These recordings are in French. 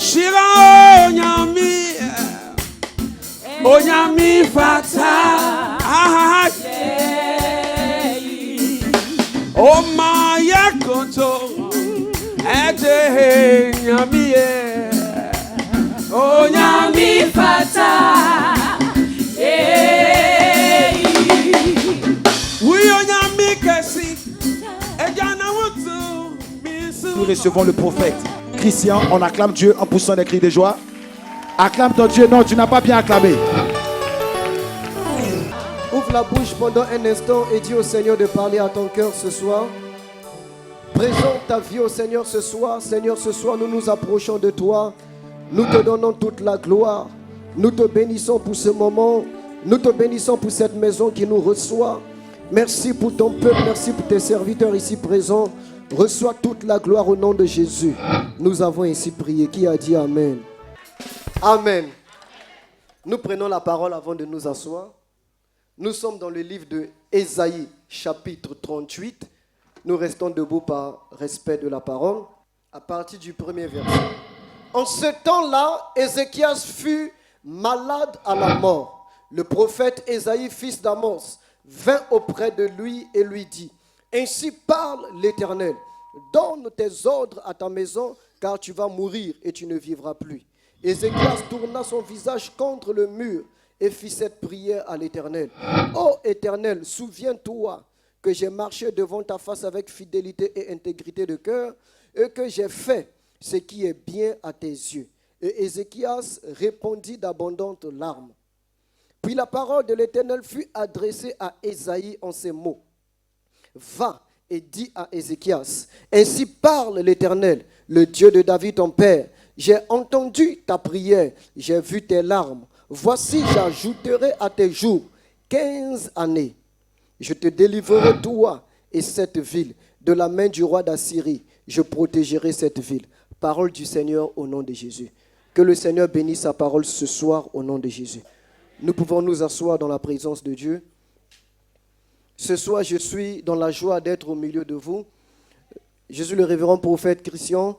Shira Onyami Fata. Oh my yakonto. Ete Nyami. Onyami Fata. Nous recevons le prophète Christian. On acclame Dieu en poussant des cris de joie. Acclame ton Dieu. Non, tu n'as pas bien acclamé. Ouvre la bouche pendant un instant et dis au Seigneur de parler à ton cœur ce soir. Présente ta vie au Seigneur ce soir. Seigneur, ce soir, nous nous approchons de toi. Nous te donnons toute la gloire. Nous te bénissons pour ce moment. Nous te bénissons pour cette maison qui nous reçoit. Merci pour ton peuple. Merci pour tes serviteurs ici présents. Reçois toute la gloire au nom de Jésus. Nous avons ainsi prié. Qui a dit Amen? Amen. Nous prenons la parole avant de nous asseoir. Nous sommes dans le livre de Ésaïe, chapitre 38. Nous restons debout par respect de la parole. À partir du premier verset. En ce temps-là, Ézéchias fut malade à la mort. Le prophète Ésaïe, fils d'Amos, vint auprès de lui et lui dit: ainsi parle l'Éternel, donne tes ordres à ta maison, car tu vas mourir et tu ne vivras plus. Ézéchias tourna son visage contre le mur et fit cette prière à l'Éternel. Ô Éternel, souviens-toi que j'ai marché devant ta face avec fidélité et intégrité de cœur, et que j'ai fait ce qui est bien à tes yeux. Et Ézéchias répondit d'abondantes larmes. Puis la parole de l'Éternel fut adressée à Ésaïe en ces mots: va et dis à Ézéchias, ainsi parle l'Éternel, le Dieu de David ton père. J'ai entendu ta prière, j'ai vu tes larmes. Voici, j'ajouterai à tes jours 15 années. Je te délivrerai toi et cette ville de la main du roi d'Assyrie. Je protégerai cette ville. Parole du Seigneur au nom de Jésus. Que le Seigneur bénisse sa parole ce soir au nom de Jésus. Nous pouvons nous asseoir dans la présence de Dieu. Ce soir, je suis dans la joie d'être au milieu de vous. Je suis le révérend prophète Christian.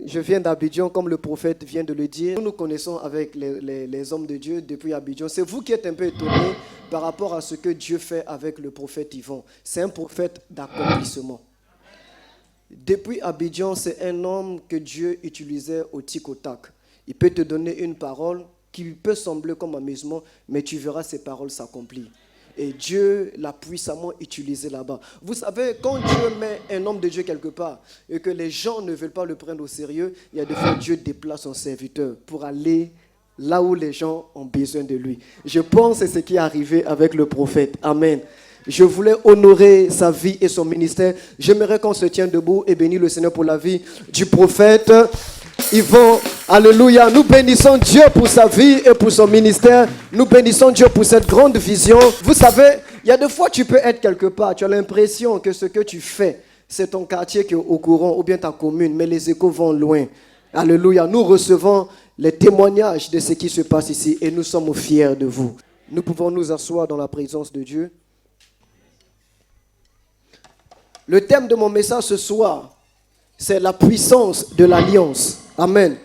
Je viens d'Abidjan, comme le prophète vient de le dire. Nous nous connaissons avec les hommes de Dieu depuis Abidjan. C'est vous qui êtes un peu étonnés par rapport à ce que Dieu fait avec le prophète Yvon. C'est un prophète d'accomplissement. Depuis Abidjan, c'est un homme que Dieu utilisait au tic au tac. Il peut te donner une parole qui peut sembler comme amusement, mais tu verras ces paroles s'accomplir. Et Dieu l'a puissamment utilisé là-bas. Vous savez, quand Dieu met un homme de Dieu quelque part et que les gens ne veulent pas le prendre au sérieux, il y a des fois Dieu déplace son serviteur pour aller là où les gens ont besoin de lui. Je pense que c'est ce qui est arrivé avec le prophète. Amen. Je voulais honorer sa vie et son ministère. J'aimerais qu'on se tienne debout et bénir le Seigneur pour la vie du prophète Yvon. Alléluia. Nous bénissons Dieu pour sa vie et pour son ministère. Nous bénissons Dieu pour cette grande vision. Vous savez, il y a des fois tu peux être quelque part. Tu as l'impression que ce que tu fais, c'est ton quartier qui est au courant ou bien ta commune. Mais les échos vont loin. Alléluia. Nous recevons les témoignages de ce qui se passe ici et nous sommes fiers de vous. Nous pouvons nous asseoir dans la présence de Dieu. Le thème de mon message ce soir, c'est la puissance de l'alliance. Amen.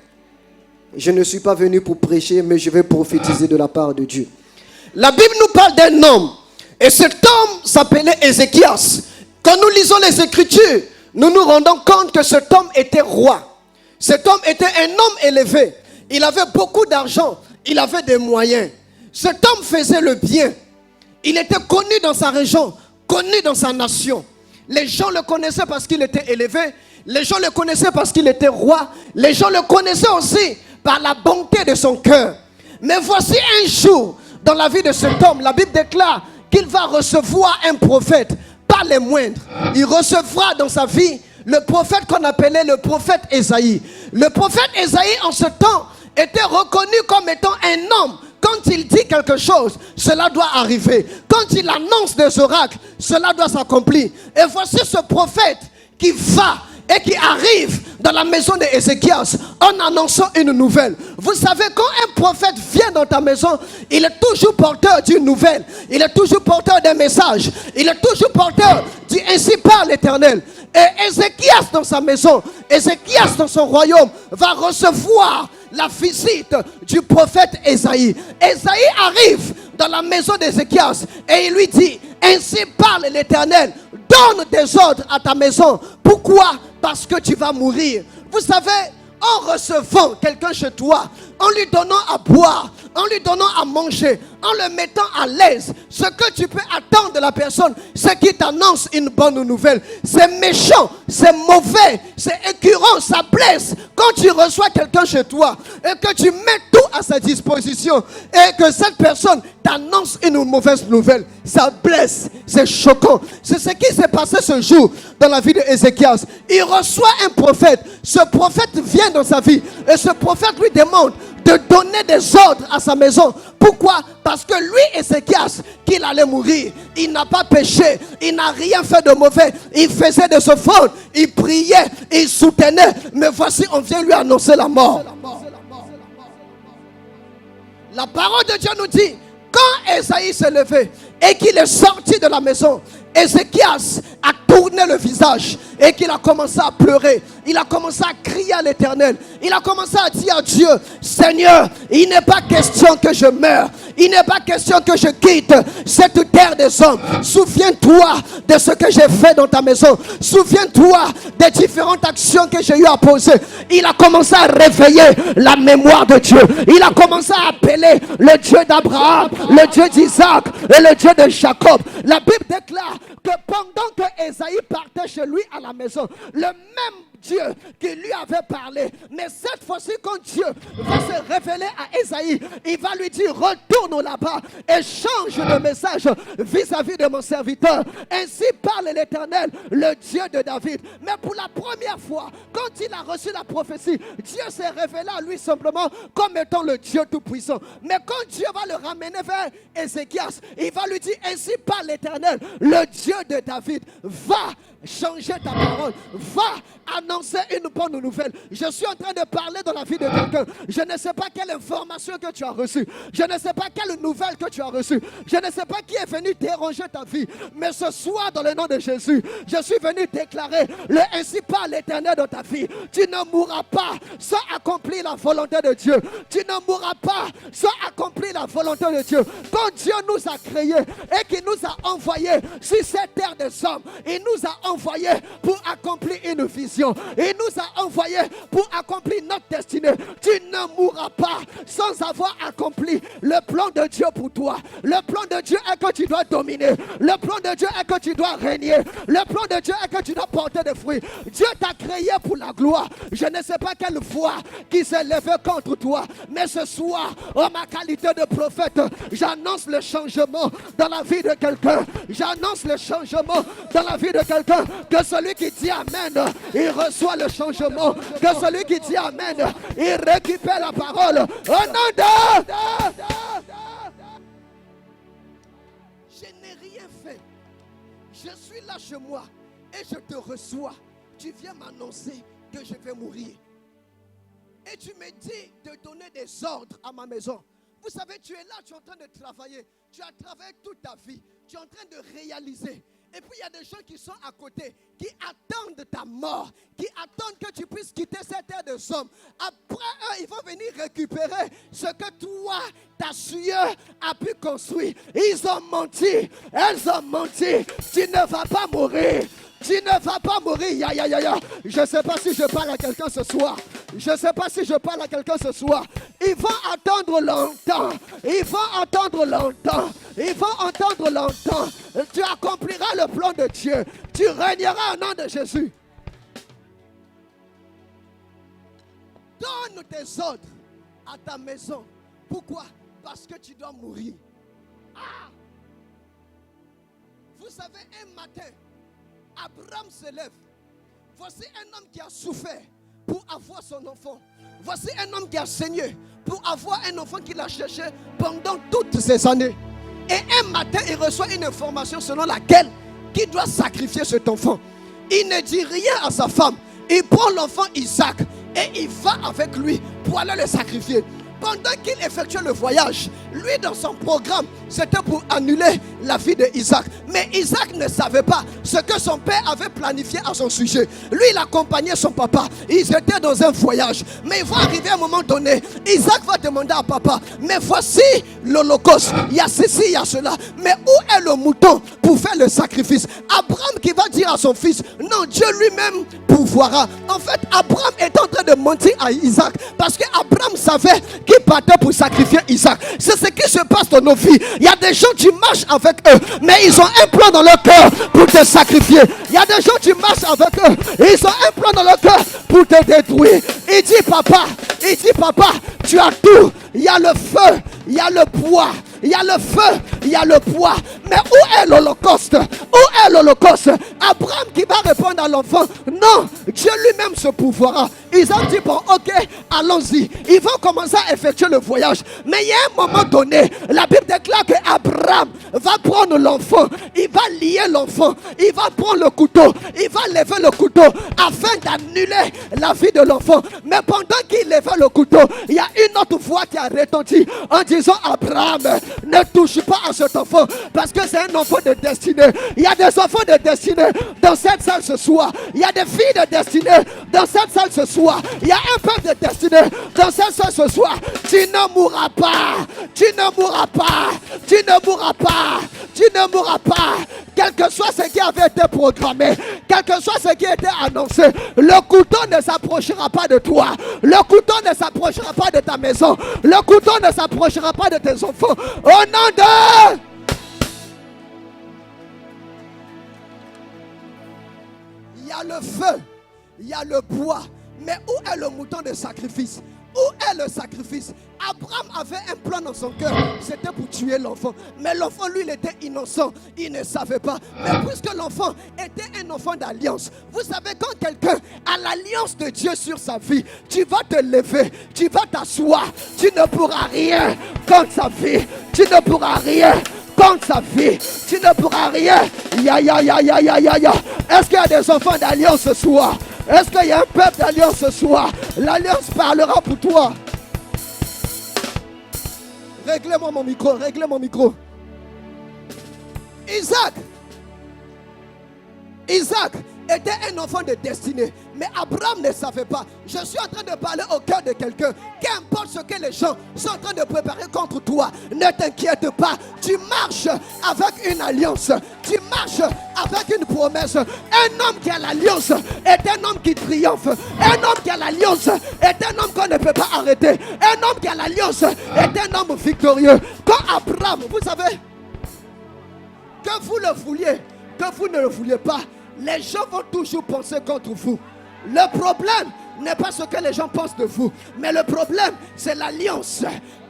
Je ne suis pas venu pour prêcher, mais je vais prophétiser de la part de Dieu. La Bible nous parle d'un homme. Et cet homme s'appelait Ézéchias. Quand nous lisons les Écritures, nous nous rendons compte que cet homme était roi. Cet homme était un homme élevé. Il avait beaucoup d'argent. Il avait des moyens. Cet homme faisait le bien. Il était connu dans sa région, connu dans sa nation. Les gens le connaissaient parce qu'il était élevé. Les gens le connaissaient parce qu'il était roi. Les gens le connaissaient aussi par la bonté de son cœur. Mais voici un jour, dans la vie de cet homme, la Bible déclare qu'il va recevoir un prophète, pas les moindres. Il recevra dans sa vie le prophète qu'on appelait le prophète Ésaïe. Le prophète Ésaïe, en ce temps, était reconnu comme étant un homme. Quand il dit quelque chose, cela doit arriver. Quand il annonce des oracles, cela doit s'accomplir. Et voici ce prophète qui va et qui arrive dans la maison d'Ézéchias en annonçant une nouvelle. Vous savez, quand un prophète vient dans ta maison, il est toujours porteur d'une nouvelle. Il est toujours porteur d'un message. Il est toujours porteur du ainsi parle l'Éternel. Et Ézéchias dans sa maison, Ézéchias dans son royaume va recevoir la visite du prophète Ésaïe. Ésaïe arrive dans la maison d'Ézéchias et il lui dit: ainsi parle l'Éternel, donne des ordres à ta maison. Pourquoi? Parce que tu vas mourir. Vous savez, en recevant quelqu'un chez toi, en lui donnant à boire, en lui donnant à manger, en le mettant à l'aise, ce que tu peux attendre de la personne, c'est qu'il t'annonce une bonne nouvelle. C'est méchant, c'est mauvais, c'est écœurant, ça blesse. Quand tu reçois quelqu'un chez toi et que tu mets tout à sa disposition et que cette personne t'annonce une mauvaise nouvelle, ça blesse, c'est choquant. C'est ce qui s'est passé ce jour dans la vie d'Ézéchias. Il reçoit un prophète, ce prophète vient dans sa vie et ce prophète lui demande de donner des ordres à sa maison. Pourquoi? Parce que lui, Ézéchias, qu'il allait mourir, il n'a pas péché, il n'a rien fait de mauvais, il faisait des offrandes, il priait, il soutenait, mais voici on vient lui annoncer la mort. La parole de Dieu nous dit, quand Ésaïe s'est levé et qu'il est sorti de la maison, Ézéchias a tourné le visage et qu'il a commencé à pleurer. Il a commencé à crier à l'Éternel. Il a commencé à dire à Dieu: Seigneur, il n'est pas question que je meure. Il n'est pas question que je quitte cette terre des hommes. Souviens-toi de ce que j'ai fait dans ta maison. Souviens-toi des différentes actions que j'ai eu à poser. Il a commencé à réveiller la mémoire de Dieu. Il a commencé à appeler le Dieu d'Abraham, le Dieu d'Isaac et le Dieu de Jacob. La Bible déclare que pendant que Ésaïe partait chez lui à la maison, le même Dieu qui lui avait parlé, mais cette fois-ci quand Dieu va se révéler à Ésaïe, il va lui dire: retourne là-bas et change de message vis-à-vis de mon serviteur. Ainsi parle l'Éternel, le Dieu de David. Mais pour la première fois, quand il a reçu la prophétie, Dieu s'est révélé à lui simplement comme étant le Dieu tout-puissant. Mais quand Dieu va le ramener vers Ézéchias, il va lui dire: ainsi parle l'Éternel, le Dieu de David, va changer ta parole, va annoncer une bonne nouvelle. Je suis en train de parler dans la vie de quelqu'un. Je ne sais pas quelle information que tu as reçue, je ne sais pas quelle nouvelle que tu as reçue, je ne sais pas qui est venu déranger ta vie, mais ce soir dans le nom de Jésus, je suis venu déclarer le ainsi par l'Éternel dans ta vie. Tu ne mourras pas sans accomplir la volonté de Dieu. Tu ne mourras pas sans accomplir la volonté de Dieu. Quand Dieu nous a créés et qu'il nous a envoyés sur cette terre des hommes, il nous a envoyés pour accomplir une vision. Il nous a envoyés pour accomplir notre destinée. Tu ne mourras pas sans avoir accompli le plan de Dieu pour toi. Le plan de Dieu est que tu dois dominer. Le plan de Dieu est que tu dois régner. Le plan de Dieu est que tu dois porter des fruits. Dieu t'a créé pour la gloire. Je ne sais pas quelle voix qui s'est levée contre toi, mais ce soir, en ma qualité de prophète, j'annonce le changement dans la vie de quelqu'un. J'annonce le changement dans la vie de quelqu'un. Que celui qui dit Amen, il reçoit le changement. Que celui qui dit Amen, il récupère la parole. Au nom de... Je n'ai rien fait. Je suis là chez moi et je te reçois. Tu viens m'annoncer que je vais mourir. Et tu me dis de donner des ordres à ma maison. Vous savez, tu es là, tu es en train de travailler. Tu as travaillé toute ta vie. Tu es en train de réaliser. Et puis il y a des gens qui sont à côté, qui attendent ta mort, qui attendent que tu puisses quitter cette terre des hommes. Après eux, ils vont venir récupérer ce que toi, ta sueur, a pu construire. Ils ont menti, elles ont menti. Tu ne vas pas mourir. Tu ne vas pas mourir. Ya. Je ne sais pas si je parle à quelqu'un ce soir. Je ne sais pas si je parle à quelqu'un ce soir. Ils vont attendre longtemps. Ils vont attendre longtemps. Ils vont entendre longtemps. Tu accompliras le plan de Dieu. Tu régneras au nom de Jésus. Donne tes ordres à ta maison. Pourquoi? Parce que tu dois mourir. Ah! Vous savez, un matin, Abraham se lève. Voici un homme qui a souffert pour avoir son enfant. Voici un homme qui a saigné pour avoir un enfant qu'il a cherché pendant toutes ces années. Et un matin, il reçoit une information selon laquelle il doit sacrifier cet enfant. Il ne dit rien à sa femme. Il prend l'enfant Isaac et il va avec lui pour aller le sacrifier. pendant qu'il effectuait le voyage, lui dans son programme, c'était pour annuler la vie d'Isaac. Mais Isaac ne savait pas ce que son père avait planifié à son sujet. Lui, il accompagnait son papa. Ils étaient dans un voyage. Mais il va arriver à un moment donné, Isaac va demander à papa, mais voici l'Holocauste. Il y a ceci, il y a cela. Mais où est le mouton pour faire le sacrifice? Abraham qui va dire à son fils, non, Dieu lui-même pourvoira. En fait, Abraham est en train de mentir à Isaac parce qu'Abraham savait qu'il partait pour sacrifier Isaac. C'est ce qui se passe dans nos vies. Il y a des gens, tu marches avec eux, mais ils ont un plan dans leur cœur pour te sacrifier. Il y a des gens, tu marches avec eux, ils ont un plan dans leur cœur pour te détruire. Il dit papa, tu as tout. Il y a le feu, il y a le bois, il y a le feu, il y a le bois. Mais où est l'Holocauste? Où est l'Holocauste? Abraham qui va répondre à l'enfant, non, Dieu lui-même se pourvoira. Isaac dit, bon, ok, allons-y. Ils vont commencer à effectuer le voyage. Mais il y a un moment donné, la Bible déclare qu'Abraham va prendre l'enfant, il va lier l'enfant, il va prendre le couteau, il va lever le couteau afin d'annuler la vie de l'enfant. Mais pendant qu'il levait le couteau, il y a une autre voix qui a retenti en disant, Abraham, ne touche pas à cet enfant parce que c'est un enfant de destinée. Il y a des enfants de destinée dans cette salle ce soir. Il y a des filles de destinée dans cette salle ce soir. Il y a un peuple de destinée dans cette salle ce soir. Tu ne mourras pas. Tu ne mourras pas. Tu ne mourras pas. Tu ne mourras pas. Quel que soit ce qui avait été programmé, quel que soit ce qui a été annoncé, le couteau ne s'approchera pas de toi. Le couteau ne s'approchera pas de ta maison. Le couteau ne s'approchera pas de tes enfants. Au nom de... Il y a le feu, il y a le bois. Mais où est le mouton de sacrifice? Où est le sacrifice? Abraham avait un plan dans son cœur. C'était pour tuer l'enfant. Mais l'enfant, lui, il était innocent. Il ne savait pas. Mais puisque l'enfant était un enfant d'alliance, vous savez, quand quelqu'un a l'alliance de Dieu sur sa vie, tu vas te lever, tu vas t'asseoir. Tu ne pourras rien contre sa vie. Tu ne pourras rien contre sa vie. Tu ne pourras rien. Est-ce qu'il y a des enfants d'alliance ce soir? Est-ce qu'il y a un peuple d'alliance ce soir? L'alliance parlera pour toi. Réglez-moi mon micro, réglez mon micro. Isaac était un enfant de destinée. Mais Abraham ne savait pas. Je suis en train de parler au cœur de quelqu'un. Qu'importe ce que les gens sont en train de préparer contre toi, ne t'inquiète pas. Tu marches avec une alliance. Tu marches avec une promesse. Un homme qui a l'alliance est un homme qui triomphe. Un homme qui a l'alliance est un homme qu'on ne peut pas arrêter. Un homme qui a l'alliance est un homme victorieux. Quand Abraham, vous savez, que vous le vouliez, que vous ne le vouliez pas, les gens vont toujours penser contre vous. Le problème n'est pas ce que les gens pensent de vous, mais le problème, c'est l'alliance.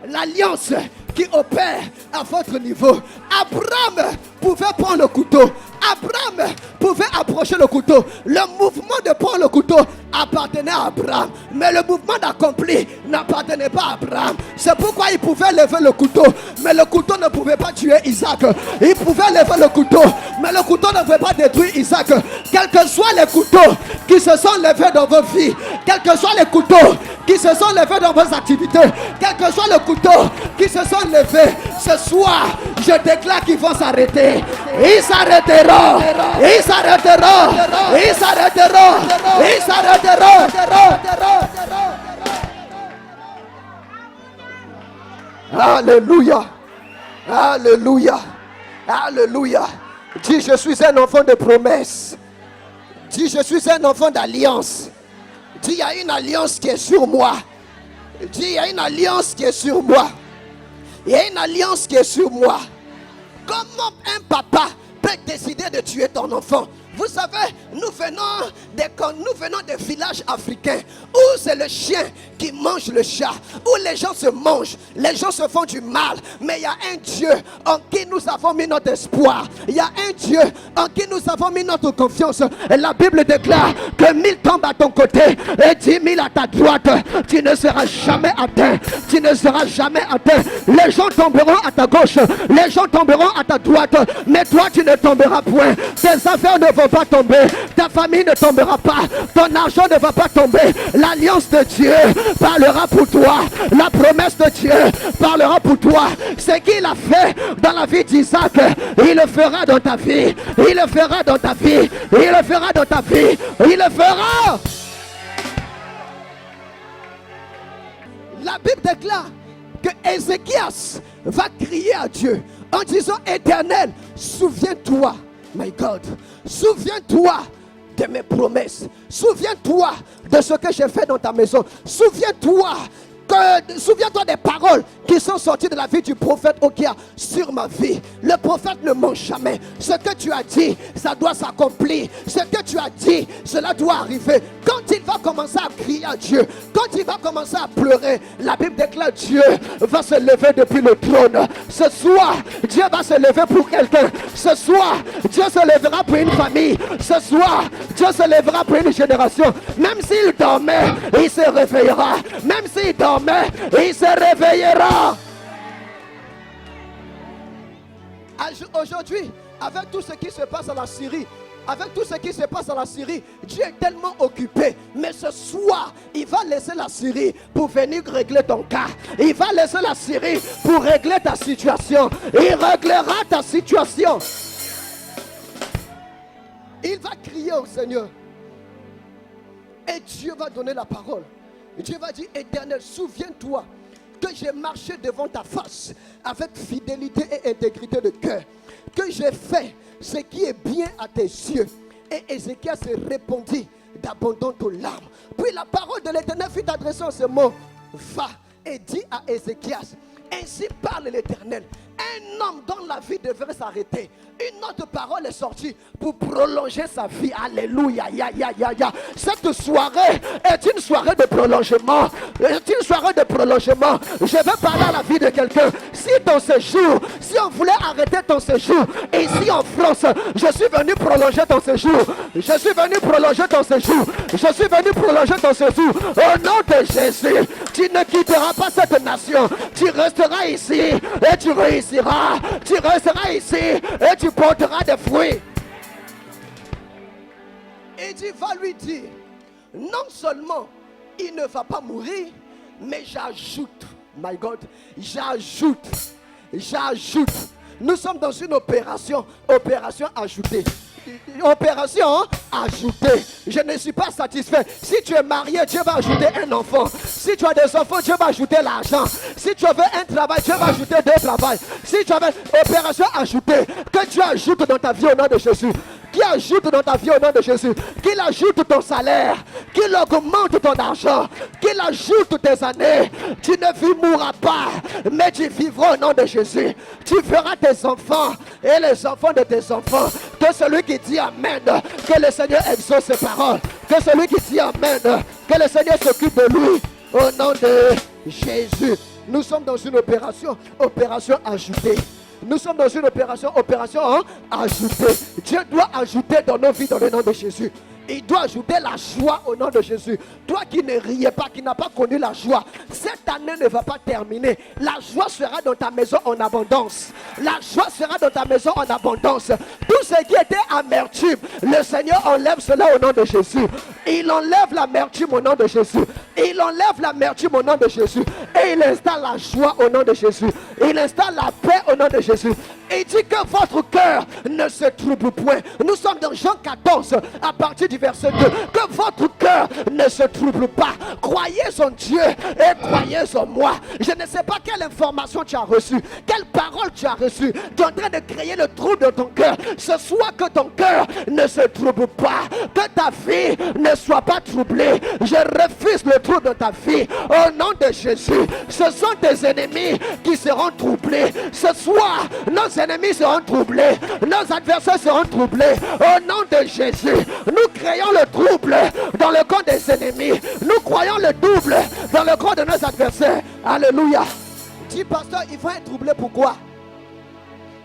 L'alliance qui opère à votre niveau. Abraham pouvait prendre le couteau. Abraham pouvait approcher le couteau. Le mouvement de prendre le couteau appartenait à Abraham. Mais le mouvement d'accomplir n'appartenait pas à Abraham. C'est pourquoi il pouvait lever le couteau. Mais le couteau ne pouvait pas tuer Isaac. Il pouvait lever le couteau. Mais le couteau ne pouvait pas détruire Isaac. Quels que soient les couteaux qui se sont levés dans vos vies, quels que soient les couteaux qui se sont levés dans vos activités, quels que soient les couteaux qui se sont levés, ce soir, je déclare qu'ils vont s'arrêter. Ils s'arrêteront. Ils s'arrêteront. Ils s'arrêteront. Ils s'arrêteront. Alléluia. Alléluia. Alléluia. Dis, je suis un enfant de promesse. Dis, je suis un enfant d'alliance. Dis, il y a une alliance qui est sur moi. Dis, il y a une alliance qui est sur moi. Il y a une alliance qui est sur moi. Comment un papa peut décider de tuer ton enfant? Vous savez, nous venons des villages africains où c'est le chien qui mange le chat, où les gens se mangent, les gens se font du mal. Mais il y a un Dieu en qui nous avons mis notre espoir. Il y a un Dieu en qui nous avons mis notre confiance. Et la Bible déclare que 1000 tombent à ton côté et 10 000 à ta droite. Tu ne seras jamais atteint. Tu ne seras jamais atteint. Les gens tomberont à ta gauche, les gens tomberont à ta droite, mais toi tu ne tomberas point. Tes affaires ne vont vont pas tomber. Ta famille ne tombera pas. Ton argent ne va pas tomber. L'alliance de Dieu parlera pour toi. La promesse de Dieu parlera pour toi. Ce qu'il a fait dans la vie d'Isaac, il le fera dans ta vie. Il le fera dans ta vie. Il le fera dans ta vie. Il le fera. La Bible déclare que Ézéchias va crier à Dieu en disant: Éternel, souviens-toi, my God, souviens-toi de mes promesses, souviens-toi de ce que j'ai fait dans ta maison, souviens-toi des paroles qui sont sorties de la vie du prophète Okia sur ma vie. Le prophète ne ment jamais. Ce que tu as dit, ça doit s'accomplir. Ce que tu as dit, cela doit arriver. Quand il va commencer à crier à Dieu, quand il va commencer à pleurer, la Bible déclare: Dieu va se lever depuis le trône. Ce soir, Dieu va se lever pour quelqu'un. Ce soir, Dieu se lèvera pour une famille. Ce soir, Dieu se lèvera pour une génération. Même s'il dormait, il se réveillera. Même s'il dormait, il se réveillera. Aujourd'hui, avec tout ce qui se passe en la Syrie, Dieu est tellement occupé. Mais ce soir, il va laisser la Syrie pour venir régler ton cas. Il va laisser la Syrie pour régler ta situation. Il réglera ta situation. Il va crier au Seigneur. Et Dieu va donner la parole. Dieu va dire: Éternel, souviens-toi que j'ai marché devant ta face avec fidélité et intégrité de cœur, que j'ai fait ce qui est bien à tes yeux. Et Ézéchias répondit d'abondantes larmes. Puis la parole de l'Éternel fut adressée en ce mot: va et dis à Ézéchias, ainsi parle l'Éternel. Un homme dont la vie devrait s'arrêter, une autre parole est sortie pour prolonger sa vie. Alléluia. Cette soirée est une soirée de prolongement. Je vais parler à la vie de quelqu'un. Si ton séjour, si on voulait arrêter ton séjour ici en France, je suis venu prolonger ton séjour. Je suis venu prolonger ton séjour. Au nom de Jésus, tu ne quitteras pas cette nation. Tu resteras ici et tu réussiras. Tu resteras ici et tu porteras des fruits. Et Dieu va lui dire: non seulement il ne va pas mourir, mais j'ajoute, my God, j'ajoute. Nous sommes dans une opération ajoutée. Opération ajoutée. Je ne suis pas satisfait. Si tu es marié, Dieu va ajouter un enfant. Si tu as des enfants, Dieu va ajouter l'argent. Si tu veux un travail, Dieu va ajouter deux travails. Si tu as une opération ajoutée, que Dieu ajoute dans ta vie au nom de Jésus. Qui ajoute dans ta vie au nom de Jésus. Qu'il ajoute ton salaire. Qu'il augmente ton argent. Qu'il ajoute tes années. Tu ne mourras pas, mais tu vivras au nom de Jésus. Tu feras tes enfants et les enfants de tes enfants. Que celui qui dit Amen, que le Seigneur exauce ses paroles. Que celui qui dit Amen, que le Seigneur s'occupe de lui. Au nom de Jésus. Nous sommes dans une opération ajoutée. Nous sommes dans une opération ajoutée. Dieu doit ajouter dans nos vies dans le nom de Jésus. Il doit ajouter la joie au nom de Jésus. Toi qui ne riais pas, qui n'as pas connu la joie, cette année ne va pas terminer. La joie sera dans ta maison en abondance. La joie sera dans ta maison en abondance. Tout ce qui était amertume, le Seigneur enlève cela au nom de Jésus. Il enlève l'amertume au nom de Jésus. Il enlève l'amertume au nom de Jésus. Et il installe la joie au nom de Jésus. Il installe la paix au nom de Jésus. Il dit que votre cœur ne se trouble point. Nous sommes dans Jean 14 à partir du verset 2. Que votre cœur ne se trouble pas. Croyez en Dieu et croyez en moi. Je ne sais pas quelle information tu as reçue, quelle parole tu as reçue. Tu es en train de créer le trouble dans ton cœur. Ce soit que ton cœur ne se trouble pas, que ta vie ne soit pas troublée. Je refuse le trouble dans ta vie au nom de Jésus. Ce sont tes ennemis qui seront troublés. Ce soir, nos ennemis seront troublés, nos adversaires seront troublés au nom de Jésus. Nous créons le trouble dans le camp des ennemis. Nous croyons le double dans le camp de nos adversaires. Alléluia. Dis pasteur, ils vont être troublés pourquoi?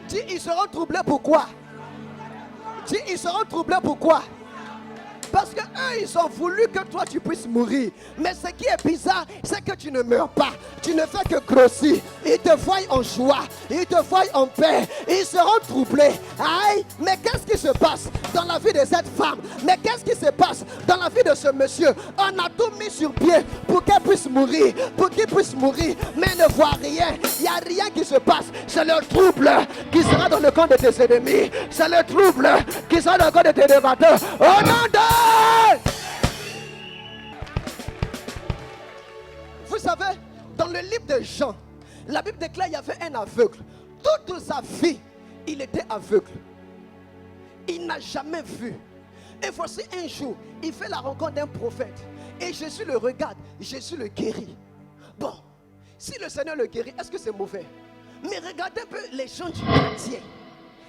Dis ils seront troublés pourquoi? Dis ils seront troublés pourquoi? Parce que eux, ils ont voulu que toi tu puisses mourir. Mais ce qui est bizarre, c'est que tu ne meurs pas. tu ne fais que grossir. Ils te voient en joie, ils te voient en paix, ils seront troublés. Aïe, mais qu'est-ce qui se passe dans la vie de cette femme? Mais qu'est-ce qui se passe dans la vie de ce monsieur? On a tout mis sur pied pour qu'elle puisse mourir, pour qu'il puisse mourir, mais elle ne voit rien. Il n'y a rien qui se passe. C'est le trouble qui sera dans le camp de tes ennemis. C'est le trouble qui sera dans le camp de tes débatteurs. Au nom de... Vous savez, dans le livre de Jean, la Bible déclare qu'il y avait un aveugle. Toute sa vie, il était aveugle. Il n'a jamais vu. Et voici un jour, il fait la rencontre d'un prophète. Et Jésus le regarde, Jésus le guérit. Bon, si le Seigneur le guérit, est-ce que c'est mauvais? Mais regardez un peu les gens du quartier.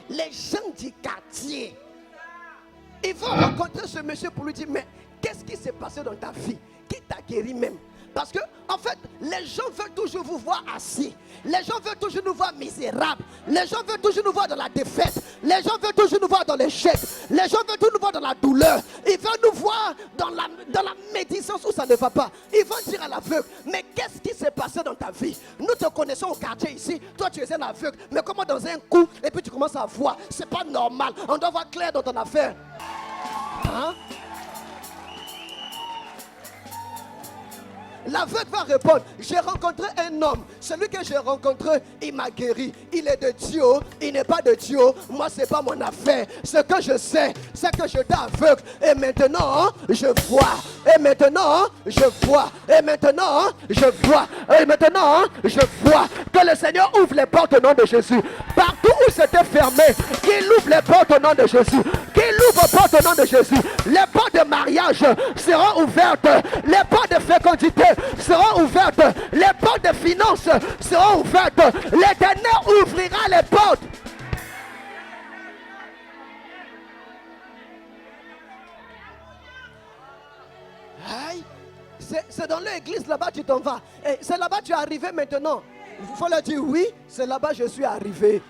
Les gens du quartier. Ils vont rencontrer ce monsieur pour lui dire, mais qu'est-ce qui s'est passé dans ta vie? Qui t'a guéri même? Parce que, en fait, les gens veulent toujours vous voir assis. Les gens veulent toujours nous voir misérables. Les gens veulent toujours nous voir dans la défaite. Les gens veulent toujours nous voir dans l'échec. Les gens veulent toujours nous voir dans la douleur. Ils veulent nous voir dans la médisance où ça ne va pas. Ils vont dire à l'aveugle, mais qu'est-ce qui s'est passé dans ta vie? Nous te connaissons au quartier ici. Toi, tu es un aveugle. Mais comment dans un coup, et puis tu commences à voir? C'est pas normal. On doit voir clair dans ton affaire. Hein? L'aveugle va répondre, j'ai rencontré un homme. Celui que j'ai rencontré, il m'a guéri. Il est de Dieu, il n'est pas de Dieu. Moi, c'est pas mon affaire. Ce que je sais, c'est que j'étais aveugle. Et maintenant, je vois. Et maintenant, je vois. Et maintenant, je vois. Et maintenant, je vois. Que le Seigneur ouvre les portes au nom de Jésus. Partout où c'était fermé, qu'il ouvre les portes au nom de Jésus. Qu'il ouvre les portes au nom de Jésus. Les portes de mariage seront ouvertes. Les portes de fécondité seront ouvertes. Les portes de finances seront ouvertes. L'Éternel ouvrira les portes. Aïe. C'est dans l'église là-bas tu t'en vas. Et c'est là-bas tu es arrivé maintenant. Il faut leur dire oui, c'est là-bas je suis arrivé.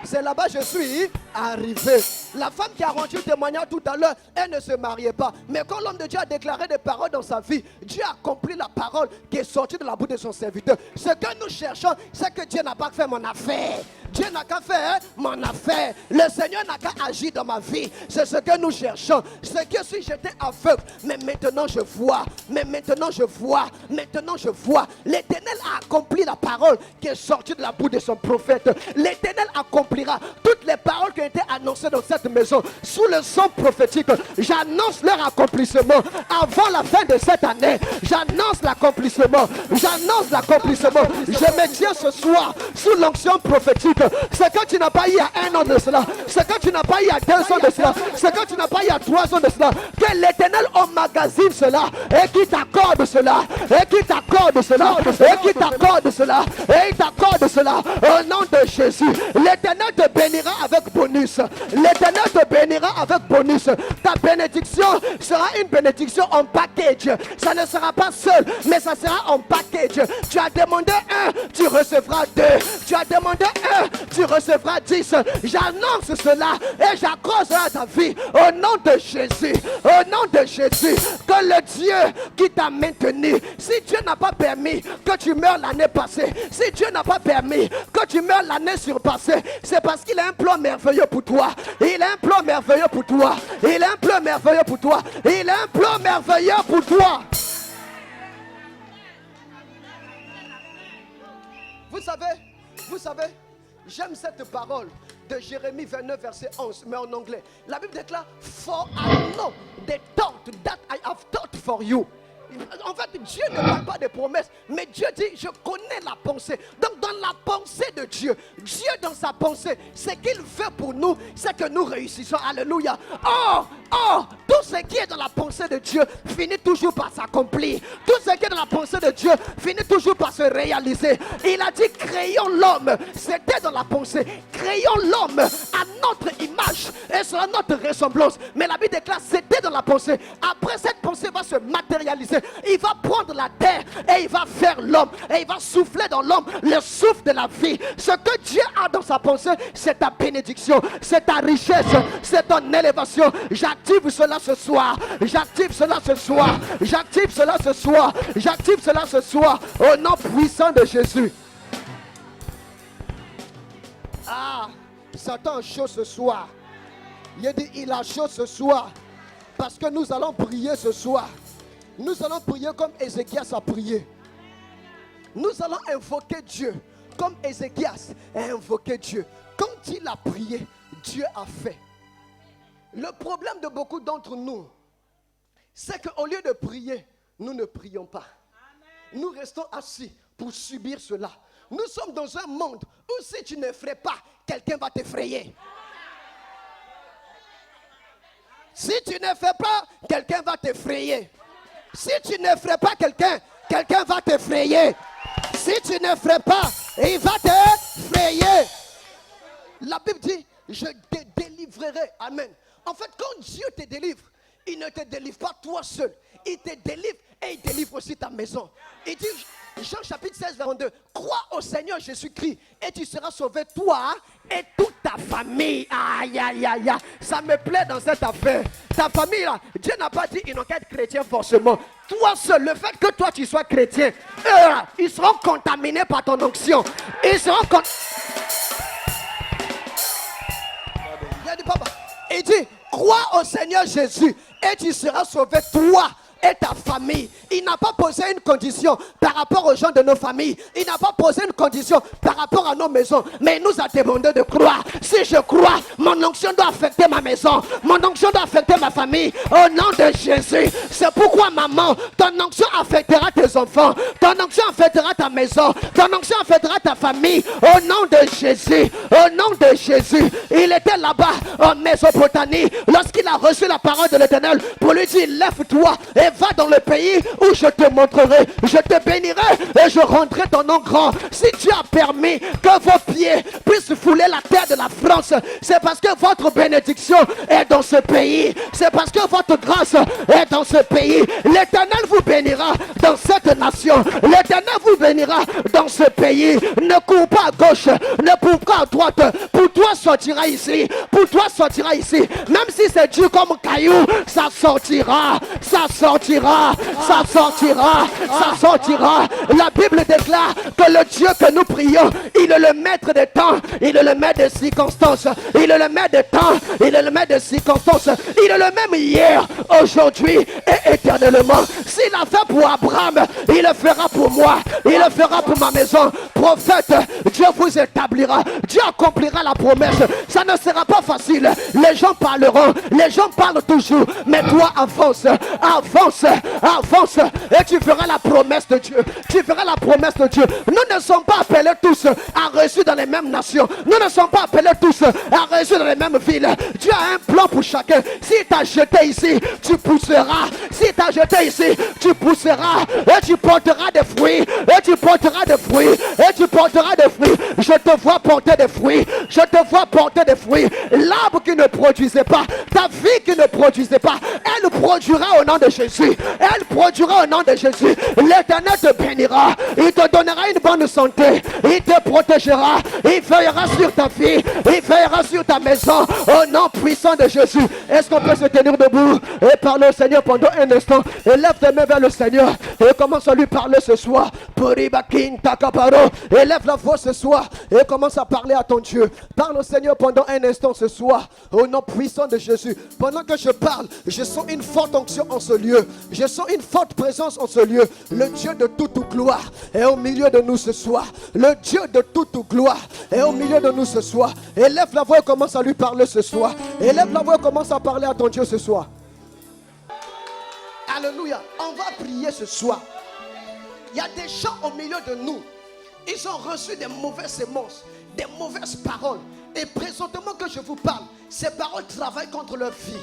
C'est là-bas je suis arrivé. La femme qui a rendu témoignage tout à l'heure, elle ne se mariait pas. Mais quand l'homme de Dieu a déclaré des paroles dans sa vie, Dieu a accompli la parole qui est sortie de la bouche de son serviteur. Ce que nous cherchons, c'est que Dieu n'a pas fait mon affaire. Dieu n'a qu'à faire mon affaire. Le Seigneur n'a qu'à agir dans ma vie. C'est ce que nous cherchons. C'est que si j'étais aveugle, mais maintenant je vois. Mais maintenant je vois. Maintenant je vois. L'Éternel a accompli la parole qui est sortie de la bouche de son prophète. L'Éternel accomplira toutes les paroles qui ont été annoncées dans cette maison sous le son prophétique. J'annonce leur accomplissement avant la fin de cette année. J'annonce l'accomplissement. J'annonce l'accomplissement. Je me tiens ce soir sous l'onction prophétique. Ce que tu n'as pas eu il y a 1 an de cela, ce que tu n'as pas eu il y a 2 ans de cela, ce que tu n'as pas eu il y a 3 ans de cela, que l'Éternel emmagasine cela et qui t'accorde cela, et qui t'accorde cela, et qui t'accorde cela, et il t'accorde cela au nom de Jésus. L'Éternel te bénira avec bonus. L'Éternel te bénira avec bonus. Ta bénédiction sera une bénédiction en package. Ça ne sera pas seul, mais ça sera en package. Tu as demandé 1, tu recevras 2. Tu as demandé 1, tu recevras 10. J'annonce cela et j'accroche à ta vie au nom de Jésus. Au nom de Jésus. Que le Dieu qui t'a maintenu, si Dieu n'a pas permis que tu meurs l'année passée, si Dieu n'a pas permis que tu meurs l'année surpassée, c'est parce qu'il a un plan merveilleux pour toi. Il a un plan merveilleux pour toi. Il a un plan merveilleux pour toi. Il a un plan merveilleux pour toi. Vous savez, j'aime cette parole de Jérémie 29 verset 11, mais en anglais. La Bible déclare, for I know the thought that I have thought for you. En fait, Dieu ne parle pas de promesses, mais Dieu dit, je connais la pensée. Donc, dans la pensée de Dieu, Dieu dans sa pensée, ce qu'il veut pour nous, c'est que nous réussissons. Alléluia. Oh, tout ce qui est dans la pensée de Dieu finit toujours par s'accomplir. Tout ce qui est dans la pensée de Dieu finit toujours par se réaliser. Il a dit, créons l'homme. C'était dans la pensée. Créons l'homme à notre image image et sera notre ressemblance. Mais la Bible déclare, c'était dans la pensée. Après, cette pensée va se matérialiser. Il va prendre la terre et il va faire l'homme. Et il va souffler dans l'homme le souffle de la vie. Ce que Dieu a dans sa pensée, c'est ta bénédiction, c'est ta richesse, c'est ton élévation. J'active cela ce soir. J'active cela ce soir. J'active cela ce soir. J'active cela ce soir. Au nom puissant de Jésus. Ah, Satan a chaud ce soir. Il a dit, il a chaud ce soir. Parce que nous allons prier ce soir. Nous allons prier comme Ézéchias a prié. Nous allons invoquer Dieu comme Ézéchias a invoqué Dieu. Quand il a prié, Dieu a fait. Le problème de beaucoup d'entre nous, c'est qu'au lieu de prier, nous ne prions pas. Nous restons assis pour subir cela. Nous sommes dans un monde où si tu n'effraies pas, quelqu'un va t'effrayer. Si tu ne fais pas, quelqu'un va t'effrayer. Si tu n'effraies pas quelqu'un, quelqu'un va t'effrayer. Si tu n'effraies pas, il va t'effrayer. La Bible dit, je te délivrerai. Amen. En fait, quand Dieu te délivre, il ne te délivre pas toi seul. Il te délivre et il délivre aussi ta maison. Il dit, Jean chapitre 16, verset 22, crois au Seigneur Jésus-Christ et tu seras sauvé, toi et toute ta famille. Aïe, aïe, aïe, aïe. Ça me plaît dans cette affaire. Ta famille, là, Dieu n'a pas dit ils n'ont qu'à être chrétiens forcément. Toi seul, le fait que toi tu sois chrétien, ils seront contaminés par ton onction. Ils seront Il dit, crois au Seigneur Jésus et tu seras sauvé, toi et ta famille. Il n'a pas posé une condition par rapport aux gens de nos familles. Il n'a pas posé une condition par rapport à nos maisons. Mais il nous a demandé de croire. Si je crois, mon onction doit affecter ma maison. Mon onction doit affecter ma famille. Au nom de Jésus. C'est pourquoi, maman, ton onction affectera tes enfants. Ton onction affectera ta maison. Ton onction affectera ta famille. Au nom de Jésus. Au nom de Jésus. Il était là-bas en Mésopotamie. Lorsqu'il a reçu la parole de l'Éternel pour lui dire, lève-toi et va dans le pays où je te montrerai, je te bénirai et je rendrai ton nom grand. Si Dieu a permis que vos pieds puissent fouler la terre de la France, c'est parce que votre bénédiction est dans ce pays. C'est parce que votre grâce est dans ce pays. L'Éternel vous bénira dans cette nation. L'Éternel vous bénira dans ce pays. Ne cours pas à gauche, ne cours pas à droite. Pour toi sortira ici. Pour toi sortira ici. Même si c'est dur comme caillou, ça sortira. Ça sortira. Ça sortira. Ça sortira. La Bible déclare que le Dieu que nous prions, il est le maître des temps. Il est le maître des circonstances. Il est le maître des temps. Il est le maître des circonstances. Il est le même hier, aujourd'hui et éternellement. S'il a fait pour Abraham, il le fera pour moi. Il le fera pour ma maison. Prophète, Dieu vous établira. Dieu accomplira la promesse. Ça ne sera pas facile. Les gens parleront. Les gens parlent toujours. Mais toi, avance. Avance. Avance. Et tu feras la promesse de Dieu. Tu feras la promesse de Dieu. Nous ne sommes pas appelés tous à réussir dans les mêmes nations. Nous ne sommes pas appelés tous à réussir dans les mêmes villes. Dieu a un plan pour chacun. S'il t'a jeté ici, tu pousseras. S'il t'a jeté ici, tu pousseras. Et tu porteras des fruits. Et tu porteras des fruits. Et tu porteras des fruits. Je te vois porter des fruits. Je te vois porter des fruits. L'arbre qui ne produisait pas, ta vie qui ne produisait pas, elle produira au nom de Jésus. Elle produira au nom de Jésus. L'Éternel te bénira. Il te donnera une bonne santé. Il te protégera. Il veillera sur ta vie. Il veillera sur ta maison. Au nom puissant de Jésus. Est-ce qu'on peut se tenir debout et parler au Seigneur pendant un instant? Et lève tes mains vers le Seigneur. Et commence à lui parler ce soir. Et lève la voix ce soir. Et commence à parler à ton Dieu. Parle au Seigneur pendant un instant ce soir. Au nom puissant de Jésus. Pendant que je parle, je sens une forte onction en ce lieu. Je sens une forte présence en ce lieu. Le Dieu de toute gloire est au milieu de nous ce soir. Le Dieu de toute gloire est au milieu de nous ce soir. Élève la voix et commence à lui parler ce soir. Élève la voix et commence à parler à ton Dieu ce soir. Alléluia. On va prier ce soir. Il y a des gens au milieu de nous. Ils ont reçu des mauvaises semences, des mauvaises paroles. Et présentement que je vous parle, ces paroles travaillent contre leur vie.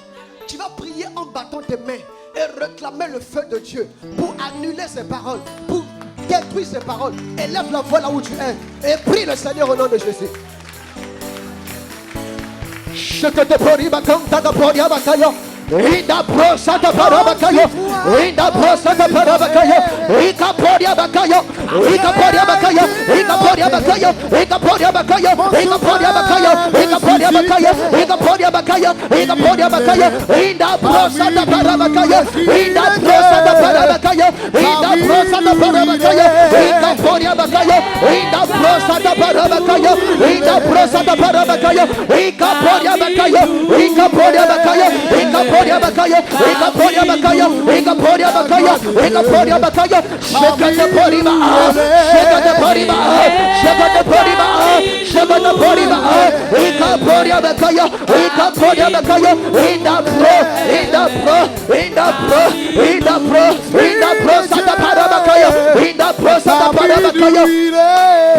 Tu vas prier en battant tes mains et réclamer le feu de Dieu pour annuler ces paroles, pour détruire ces paroles. Élève la voix là où tu es et prie le Seigneur au nom de Jésus. Shekete Poriba Kanta Poria Bakaya. Inda brosa da parabakayo, inda brosa da parabakayo, ika poria bakayo, ika poria bakayo, ika poria bakayo, ika poria bakayo, ika poria bakayo, ika poria bakayo, ika poria bakayo, ika poria bakayo, inda brosa da parabakayo, inda brosa da parabakayo, inda brosa da parabakayo, ika poria bakayo, inda brosa da parabakayo, inda brosa da parabakayo, ika poria bakayo, ika poria bakayo, ika Poria Bakaya, Eka Poria Bakaya, Eka Poria Bakaya, Eka Poria Bakaya, Shaka the Poriba, Shaka the Poriba, Shaka the Poriba, Shaka the Poriba, Eka Poria Bakaya, Eka Poria Bakaya, in the pro, Santa Parabakaya, in the pro, Santa Parabakaya,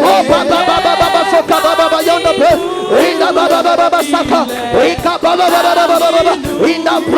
oh Baba Soka Baba Yonda, in the Baba Saka, Eka Baba, in the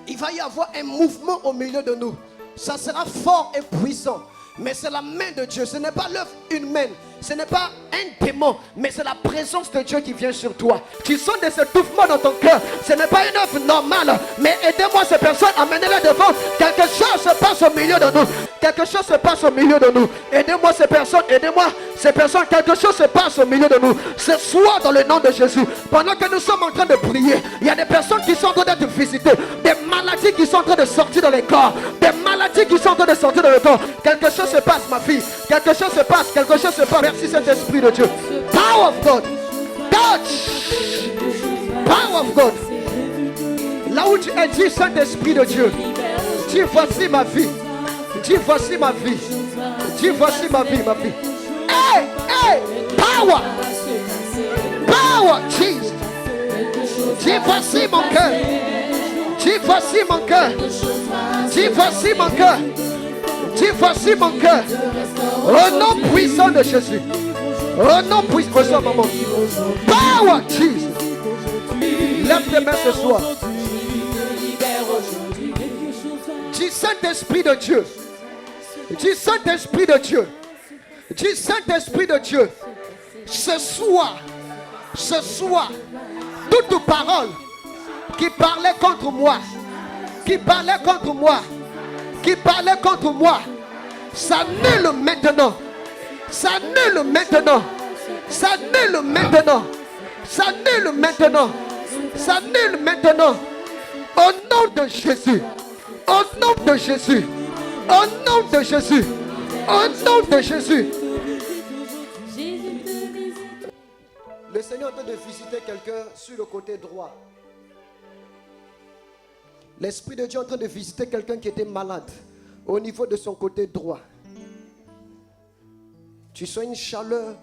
il va y avoir un mouvement au milieu de nous. Ça sera fort et puissant. Mais c'est la main de Dieu. Ce n'est pas l'œuvre humaine. Ce n'est pas un démon. Mais c'est la présence de Dieu qui vient sur toi. Tu sens des étouffements dans ton cœur. Ce n'est pas une œuvre normale. Mais aidez-moi ces personnes. Amenez-les devant. Quelque chose se passe au milieu de nous. Quelque chose se passe au milieu de nous. Aidez-moi ces personnes. Aidez-moi ces personnes. Quelque chose se passe au milieu de nous. Ce soir dans le nom de Jésus. Pendant que nous sommes en train de prier, il y a des personnes qui sont en train d'être visitées. Des maladies qui sont en train de sortir dans les corps. Des maladies qui sont en train de sortir dans le corps. Quelque chose se passe, ma fille. Quelque chose se passe. Quelque chose se passe. Merci Saint-Esprit de Dieu. Power of God. Touch. Power of God. Là où tu es, dis Saint-Esprit de Dieu. Dis voici ma vie. Dis voici ma vie. Dis voici ma vie, ma vie. Hey, hey, power. Power, Jesus. Dis voici mon cœur. Dis voici mon cœur. Dis voici mon cœur. Dis voici mon cœur. Au nom puissant de Jésus. Au nom puissant, maman. Power, Jesus. Lève tes mains ce soir. Dis Saint-Esprit de Dieu. Dis Saint-Esprit de Dieu. Dis Saint-Esprit de Dieu. Ce soir, toute parole qui parlait contre moi, s'annule maintenant. S'annule maintenant. S'annule maintenant. S'annule maintenant. S'annule maintenant. Au nom de Jésus. Au nom de Jésus. Au nom de Jésus. Au nom de Jésus. Le Seigneur est en train de visiter quelqu'un sur le côté droit. L'Esprit de Dieu est en train de visiter quelqu'un qui était malade au niveau de son côté droit. Tu sens une chaleur,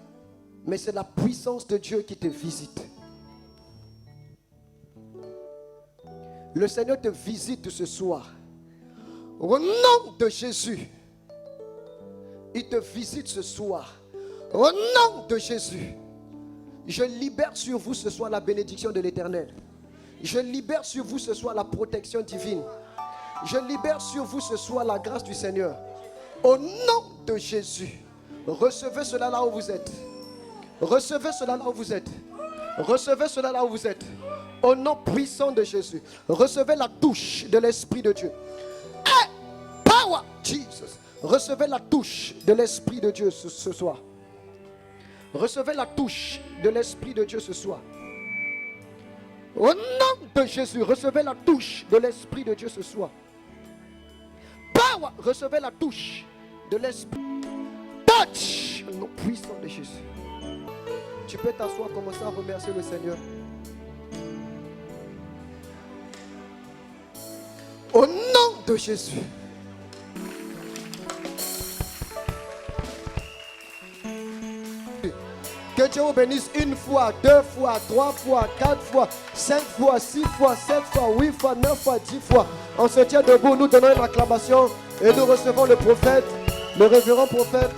mais c'est la puissance de Dieu qui te visite. Le Seigneur te visite ce soir. Au nom de Jésus, il te visite ce soir. Au nom de Jésus, je libère sur vous ce soir la bénédiction de l'Éternel. Je libère sur vous ce soir la protection divine. Je libère sur vous ce soir la grâce du Seigneur. Au nom de Jésus, recevez cela là où vous êtes. Recevez cela là où vous êtes. Recevez cela là où vous êtes. Au nom puissant de Jésus, recevez la touche de l'Esprit de Dieu. Hey, power, Jesus. Recevez la touche de l'Esprit de Dieu ce soir. Recevez la touche de l'Esprit de Dieu ce soir. Au nom de Jésus, recevez la touche de l'Esprit de Dieu ce soir. Power, recevez la touche de l'Esprit. Touch, au nom puissant de Jésus. Tu peux t'asseoir, commencer à remercier le Seigneur. Au nom de Jésus. Que Dieu vous bénisse une fois, 2 fois, 3 fois, 4 fois, 5 fois, 6 fois, 7 fois, 8 fois, 9 fois, 10 fois. On se tient debout, nous donnons une acclamation et nous recevons le prophète, le révérend prophète.